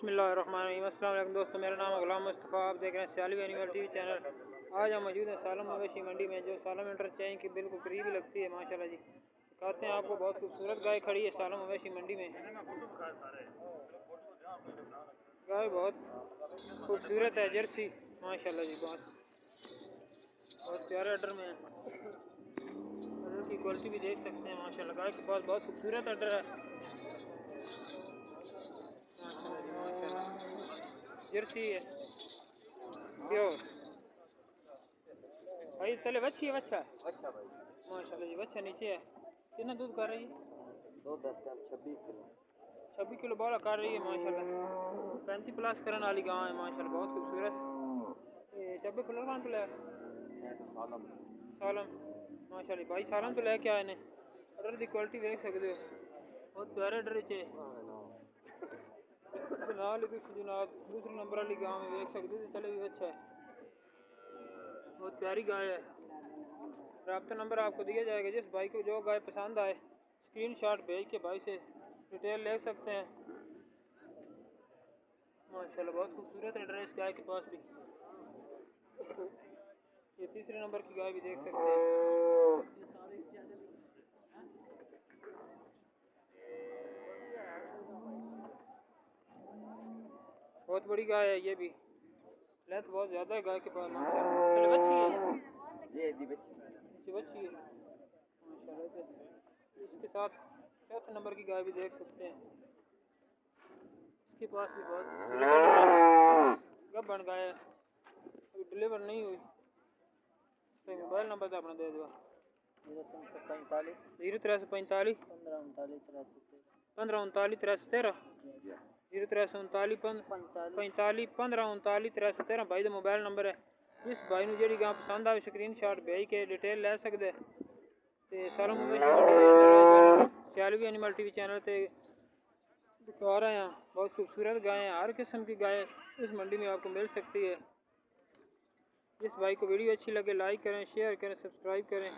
बिस्मिल्लाहिर्रहमानिर्रहीम। अस्सलाम वालेकुम दोस्तों, मेरा नाम है गुलाम मुस्तफ़ा। आप देख रहे हैं सियालवी एनिमल टीवी चैनल। आज हम मौजूद हैं सालम मवेशी मंडी में, जो सालम इंटरचेंज की बिल्कुल करीब ही लगती है। माशाल्लाह जी, कहते हैं आपको बहुत खूबसूरत गाय खड़ी है सालम मवेशी मंडी में। गाय बहुत खूबसूरत है, जर्सी माशाल्लाह जी, बहुत प्यारे ऑर्डर में है। ऑर्डर की क्वालिटी भी देख सकते हैं माशाल्लाह। गाय के पास बहुत खूबसूरत ऑर्डर है माशाल्लाह, जर्सी है प्योर। भाई चले बच्ची है, बच्चा अच्छा भाई माशाल्लाह जी, बच्चा नीचे है। कितना दूध कर रही है? 2-10 ग्राम 26 किलो 26 किलो बारह कर रही है माशाल्लाह। 35 प्लस करने वाली गाँव है माशाल्लाह, बहुत खूबसूरत। ये 26 किलो कौन तो ले सालम सालम माशाल्लाह भाई, सालम तो लेके आए ने। ऑर्डर की क्वालिटी देख सकते हो, बहुत प्यारे ऑर्डर चे जनाब। जनाब दूसरे नंबर वाली गाँव में देख सकते हो, चले भी अच्छा है, बहुत प्यारी गाय है। रब्ता नंबर आपको दिया जाएगा। जिस भाई को जो गाय पसंद आए स्क्रीनशॉट भेज के भाई से डिटेल ले सकते हैं माशाल्लाह। बहुत खूबसूरत है इस गाय के पास भी। ये तीसरे नंबर की गाय भी देख सकते हैं। बहुत बड़ी गाय है ये भी, लेंथ बहुत ज़्यादा है गाय के पास माशाल्लाह। बच्ची है ये दी बच्ची बच्ची है माशाल्लाह। इसके साथ चौथे नंबर की गाय भी देख सकते हैं। इसके पास भी बहुत कब बन गाय है, अभी डिलीवर नहीं हुई। तो मोबाइल नंबर तो अपना दे दो। 0345 0345 15 39 313 0339 45 15 39 313 भाई का मोबाइल नंबर है। जिस भाई ਨੂੰ ਜਿਹੜੀ ਗਾਂ ਪਸੰਦ ਆਵੇ ਸਕਰੀਨਸ਼ਾਟ भेज के डिटेल ले सकते ਤੇ ਸਾਰਾ ਮਵੇਸ਼ੀ ਮੰਡੀ ਦੇ अंदर सियालवी एनिमल टीवी चैनल पे दिखा रहे हैं। बहुत खूबसूरत गाय हैं, हर किस्म की गाय इस मंडी में आपको मिल सकती है। जिस भाई को वीडियो अच्छी लगे लाइक करें, शेयर करें, सब्सक्राइब करें।